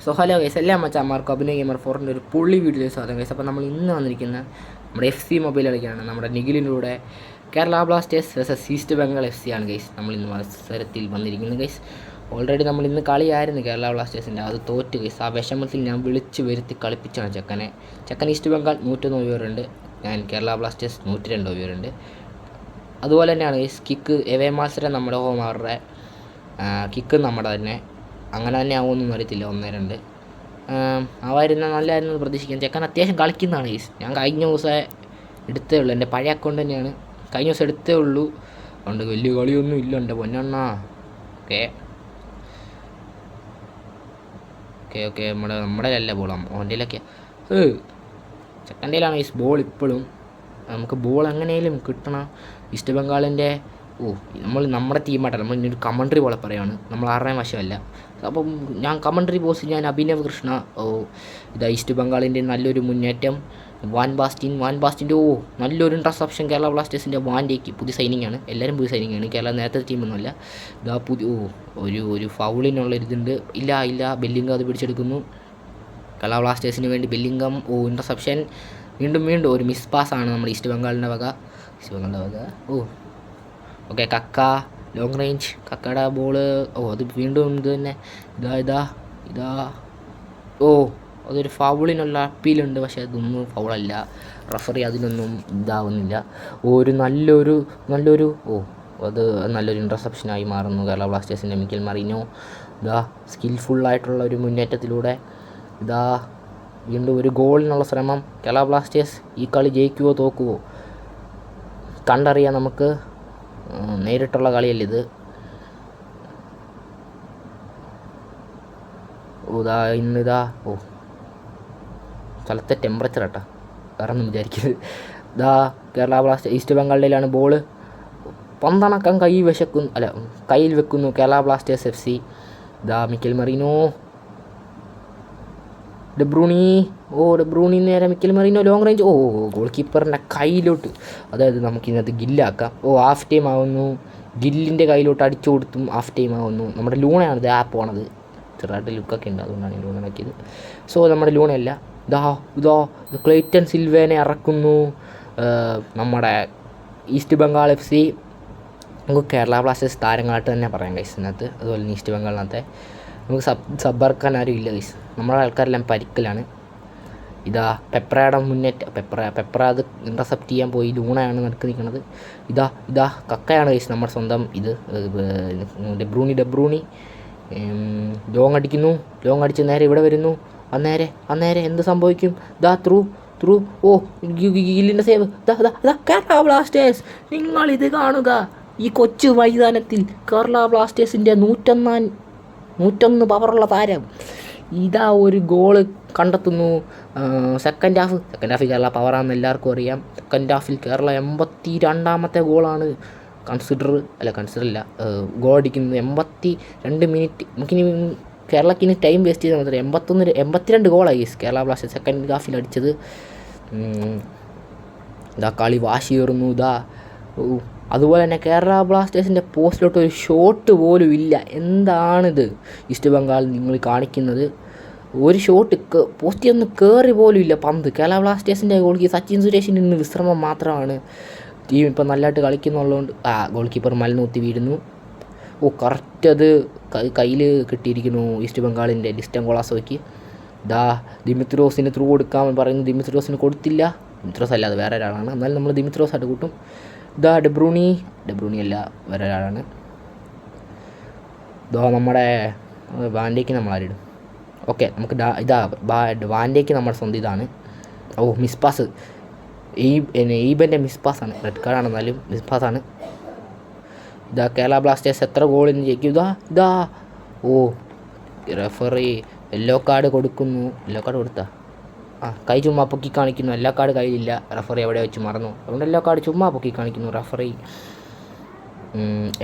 So hello guys, എല്ലാ മച്ചാന്മാർക്കും അഭിനയ gamer 4ൻ്റെ ഒരു പുള്ളി വീഡിയോ സ്വാഗതം ഗൈസ്. അപ്പോൾ നമ്മൾ ഇന്ന് വന്നിരിക്കുന്ന നമ്മുടെ FC മൊബൈൽ കളിക്കാണ്. നമ്മുടെ നിഖിലിലൂടെ Kerala Blasters versus East Bengal FC ആണ് ഗൈസ് നമ്മൾ ഇന്ന് മത്സരത്തിൽ വന്നിരിക്കുന്നത് ഗൈസ്. ഓൾറെഡി നമ്മൾ ഇന്ന് കളിയായിരുന്നു കേരള ബ്ലാസ്റ്റേഴ്സിൻ്റെ, അത് തോറ്റ് ഗൈസ്. ആ വിഷമത്തിൽ ഞാൻ വിളിച്ച് വരുത്തി കളിപ്പിച്ചാണ് ചെക്കൻ ഈസ്റ്റ് ബംഗാൾ 101 ഓവറുണ്ട്, ഞാൻ കേരള ബ്ലാസ്റ്റേഴ്സ് 102 ഓവറുണ്ട്. അതുപോലെ തന്നെയാണ് ഗൈസ് കിക്ക് എവേ മത്സരം നമ്മുടെ ഹോമാറുടെ കിക്ക് നമ്മുടെ തന്നെ, അങ്ങനെ തന്നെ ആവുമെന്നൊന്നും അറിയത്തില്ല. 1-2 ആവായിരുന്ന നല്ലതായിരുന്നു പ്രതീക്ഷിക്കാൻ. ചെക്കൻ അത്യാവശ്യം കളിക്കുന്നതാണ് ഗൈസ്. ഞാൻ കഴിഞ്ഞ ദിവസം എടുത്തേ ഉള്ളൂ, എൻ്റെ പഴയ അക്കൗണ്ട് തന്നെയാണ്, കഴിഞ്ഞ ദിവസം എടുത്തേ ഉള്ളൂ. അതുകൊണ്ട് വലിയ കളിയൊന്നും ഇല്ല എൻ്റെ പൊന്നണ്ണ. ഓക്കെ ഓക്കെ ഓക്കെ നമ്മുടെ അല്ല ബോൾ, ഓൻ്റെയിലൊക്കെ ചെക്കൻ്റെയിലാണ് ഗൈസ് ബോൾ ഇപ്പോഴും. നമുക്ക് ബോൾ എങ്ങനെയും കിട്ടണം. ഈസ്റ്റ് ബംഗാളിൻ്റെ നമ്മുടെ ടീമായിട്ടല്ല, നമ്മൾ ഇനി ഒരു കമൻട്രി പോലെ പറയുകയാണ്, നമ്മൾ ആരുടെയും വശമല്ല. അപ്പം ഞാൻ കമൻട്രി ബോസ്, ഞാൻ അഭിനവ് കൃഷ്ണ. ഇതാ ഈസ്റ്റ് ബംഗാളിൻ്റെ നല്ലൊരു മുന്നേറ്റം. വാൻ ബാസ്റ്റിൻ്റെ നല്ലൊരു ഇൻട്രസെപ്ഷൻ കേരള ബ്ലാസ്റ്റേഴ്സിൻ്റെ. വാൻഡേക്ക് പുതിയ സൈനിങ്ങാണ്, എല്ലാവരും പുതിയ സൈനിങ്ങാണ്. കേരള നേരത്തെ ടീമൊന്നുമല്ല. ഇതാ ഒരു ഫൗളിനുള്ള ഇതുണ്ട്. ഇല്ല ബെല്ലിംഗം അത് പിടിച്ചെടുക്കുന്നു കേരള ബ്ലാസ്റ്റേഴ്സിന് വേണ്ടി. ബെല്ലിംഗം ഇൻട്രസെപ്ഷൻ. വീണ്ടും ഒരു മിസ് പാസ്സാണ് നമ്മുടെ ഈസ്റ്റ് ബംഗാളിൻ്റെ വക. ഓക്കെ കക്ക ലോങ് റേഞ്ച്, കക്കയുടെ ബോള്. അത് വീണ്ടും ഇത് തന്നെ. ഇതാ അതൊരു ഫൗളിനുള്ള അപ്പീലുണ്ട്, പക്ഷേ അതൊന്നും ഫൗളല്ല. റഫറി അതിനൊന്നും ഇതാവുന്നില്ല. നല്ലൊരു അത് നല്ലൊരു ഇൻട്രസെപ്ഷനായി മാറുന്നു കേരള ബ്ലാസ്റ്റേഴ്സിൻ്റെ മിക്കൽ മറീനോ. സ്കിൽഫുള്ളായിട്ടുള്ള ഒരു മുന്നേറ്റത്തിലൂടെ വീണ്ടും ഒരു ഗോളിനുള്ള ശ്രമം. കേരള ബ്ലാസ്റ്റേഴ്സ് ഈ കളി ജയിക്കുവോ തോക്കുവോ കണ്ടറിയാം നമുക്ക്. നേരിട്ടുള്ള കളിയല്ല ഇത്. സ്ഥലത്തെ ടെമ്പറേച്ചർ കേട്ടോ, വേറെ ഒന്നും വിചാരിക്കരുത്. കേരള ബ്ലാസ്റ്റേഴ്സ് ഈസ്റ്റ് ബംഗാളിലാണ് ബോള്. പന്തണക്കം കയ്യിൽ വെക്കുന്നു Kerala Blasters FC. Mikel Merino, De Bruyne നേരെ Mikel Merino long range. Goal കീപ്പറിൻ്റെ കയ്യിലോട്ട്, അതായത് നമുക്കിതിനകത്ത് ഗില്ലാക്കാം. ഹാഫ് ടൈം ആവുന്നു, ഗില്ലിൻ്റെ കയ്യിലോട്ട് അടിച്ചു കൊടുത്തും ഹാഫ് ടൈം ആവുന്നു. നമ്മുടെ ലൂണയാണ് ഇത് പോണത്, ചെറുതായിട്ട് ലുക്കൊക്കെ ഉണ്ട്, അതുകൊണ്ടാണ് ലൂണാക്കിയത്. സോ നമ്മുടെ ലൂണയല്ല. ക്ലെയ്റ്റൺ സിൽവേനെ ഇറക്കുന്നു നമ്മുടെ ഈസ്റ്റ് ബംഗാൾ FC. നമുക്ക് കേരള ബ്ലാസ്റ്റേഴ്സ് താരങ്ങളായിട്ട് തന്നെ പറയാം ഗൈസ് ഇതിനകത്ത്. അതുപോലെ തന്നെ ഈസ്റ്റ് ബംഗാളിനകത്തെ നമുക്ക് സബ്ബർക്കാൻ ആരും ഇല്ല ഗൈസ്. നമ്മുടെ ആൾക്കാരെല്ലാം പരിക്കലാണ്. പെപ്രയുടെ മുന്നേറ്റം. പെപ്ര അത് ഇൻ്റർസെപ്റ്റ് ചെയ്യാൻ പോയി. ലൂണയാണ് നടുക്ക് നിൽക്കുന്നത്. കക്കയാണ് ഗൈസ് നമ്മുടെ സ്വന്തം ഇത്. ഡെബ്രൂണി ലോങ് അടിക്കുന്നു. ലോങ് അടിച്ച് നേരെ ഇവിടെ വരുന്നു. അന്നേരെ എന്ത് സംഭവിക്കും? ത്രൂ ഗില്ലിൻ്റെ സേവ്. കേരള ബ്ലാസ്റ്റേഴ്സ്, നിങ്ങളിത് കാണുക. ഈ കൊച്ചു മൈതാനത്തിൽ കേരള ബ്ലാസ്റ്റേഴ്സിൻ്റെ 101 പവറുള്ള താരം ഒരു ഗോള് കണ്ടെത്തുന്നു. സെക്കൻഡ് ഹാഫ് കേരള പവറാണെന്ന് എല്ലാവർക്കും അറിയാം. സെക്കൻഡ് ഹാഫിൽ കേരള 82ാമത്തെ ഗോളാണ് ഗോൾ അടിക്കുന്നത്. 82 മിനിറ്റ്. നമുക്കിനി കേരളക്കിന് ടൈം വേസ്റ്റ് ചെയ്താൽ മാത്രമേ 82 ഗോളായി കേരള ബ്ലാസ്റ്റേഴ്സ് സെക്കൻഡ് ഹാഫിൽ അടിച്ചത്. കളി വാശിയേറുന്നു. അതുപോലെ തന്നെ കേരള ബ്ലാസ്റ്റേഴ്സിൻ്റെ പോസ്റ്റിലോട്ട് ഒരു ഷോട്ട് പോലും ഇല്ല. എന്താണിത് ഈസ്റ്റ് ബംഗാൾ നിങ്ങൾ കാണിക്കുന്നത്? ഒരു ഷോട്ട് പോസ്റ്റിൽ ഒന്നും കയറി പോലും ഇല്ല പന്ത്. കേരള ബ്ലാസ്റ്റേഴ്സിൻ്റെ സച്ചിൻ സുരേഷിന് ഇന്ന് വിശ്രമം മാത്രമാണ്. ടീം ഇപ്പം നല്ലതായിട്ട് കളിക്കുന്നുള്ളതുകൊണ്ട് ഗോൾ കീപ്പർ മലനൂത്തി വീഴുന്നു. കറക്റ്റ് അത് കയ്യിൽ കിട്ടിയിരിക്കുന്നു ഈസ്റ്റ് ബംഗാളിൻ്റെ ഡിസ്റ്റൻ കൊളാസോയ്ക്ക്. ദിമിത്രോസിന് ത്രൂ കൊടുക്കാമെന്ന് പറയുന്നു. ദിമിത്രോസിന് കൊടുത്തില്ല. ദിമിത്രോസ് അല്ല, അത് വേറെ ഒരാളാണ്. എന്നാലും നമ്മൾ ദിമിത്രോസായിട്ട് കൂട്ടും. ഡെബ്രൂണി അല്ല, വേറെ ഒരാളാണ്. നമ്മുടെ വാൻഡേക്ക് നമ്മൾ ആരിടും? ഓക്കെ, നമുക്ക് വാൻഡേക്ക് നമ്മുടെ സ്വന്തം ഇതാണ്. Miss pass. ഈബൻ്റെ മിസ് പാസ്സാണ്, റെഡ് കാർഡാണെന്നാലും മിസ് പാസ്സാണ്. കേരള ബ്ലാസ്റ്റേഴ്സ് എത്ര ഗോളിന് ജയിക്കും? റെഫറി യെല്ലോ കാർഡ് കൊടുക്കുന്നു. യെല്ലോ കാർഡ് കൊടുത്താ കൈ ചുമ്മാ പൊക്കി കാണിക്കുന്നു. എല്ലാ കാർഡ് കയ്യിലില്ല, റഫറി എവിടെ വെച്ച് മറന്നു. അതുകൊണ്ട് എല്ലാ കാർഡ് ചുമ്മാ പൊക്കി കാണിക്കുന്നു റഫറി.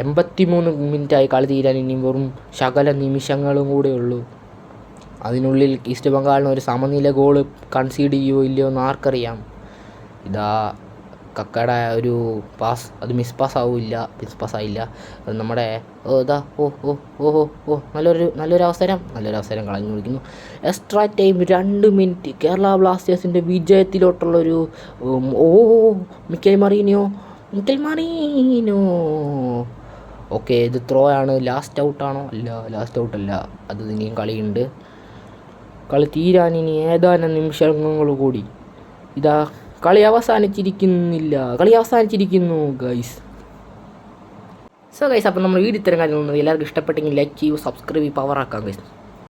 83 മിനിറ്റായി കളി തീരാൻ ഇനി വെറും ശകല നിമിഷങ്ങളും കൂടെ ഉള്ളൂ. അതിനുള്ളിൽ ഈസ്റ്റ് ബംഗാളിന് ഒരു സമനില ഗോള് കൺസീഡ് ചെയ്യുമോ ഇല്ലയോ എന്ന് ആർക്കറിയാം. കക്കയുടെ ഒരു പാസ് അത് മിസ് പാസ് ആയില്ല. അത് നമ്മുടെ ഇതാ നല്ലൊരു അവസരം കളഞ്ഞു കൊടുക്കുന്നു. എക്സ്ട്രാ ടൈം 2 മിനിറ്റ് കേരള ബ്ലാസ്റ്റേഴ്സിൻ്റെ വിജയത്തിലോട്ടുള്ളൊരു മിക്കൽ മറീനോ. ഓക്കെ, ഇത് ത്രോ ആണ്. ലാസ്റ്റ് ഔട്ടാണോ? അല്ല, ലാസ്റ്റ് ഔട്ടല്ല. അത് ഇനിയും കളിയുണ്ട്. കളി തീരാൻ ഇനി ഏതാനും നിമിഷങ്ങൾ കൂടി. ഇതാ കളി അവസാനിച്ചിരിക്കുന്നു ഗൈസ്. സോ ഗൈസ്, അപ്പോൾ നമ്മൾ വീഡിയോ ഇത്തരം കാര്യങ്ങൾ എല്ലാവർക്കും ഇഷ്ടപ്പെട്ടെങ്കിൽ ലൈക്ക് ചെയ്യൂ, സബ്സ്ക്രൈബ് ചെയ്യൂ, പവർ ആക്കാം ഗൈസ്.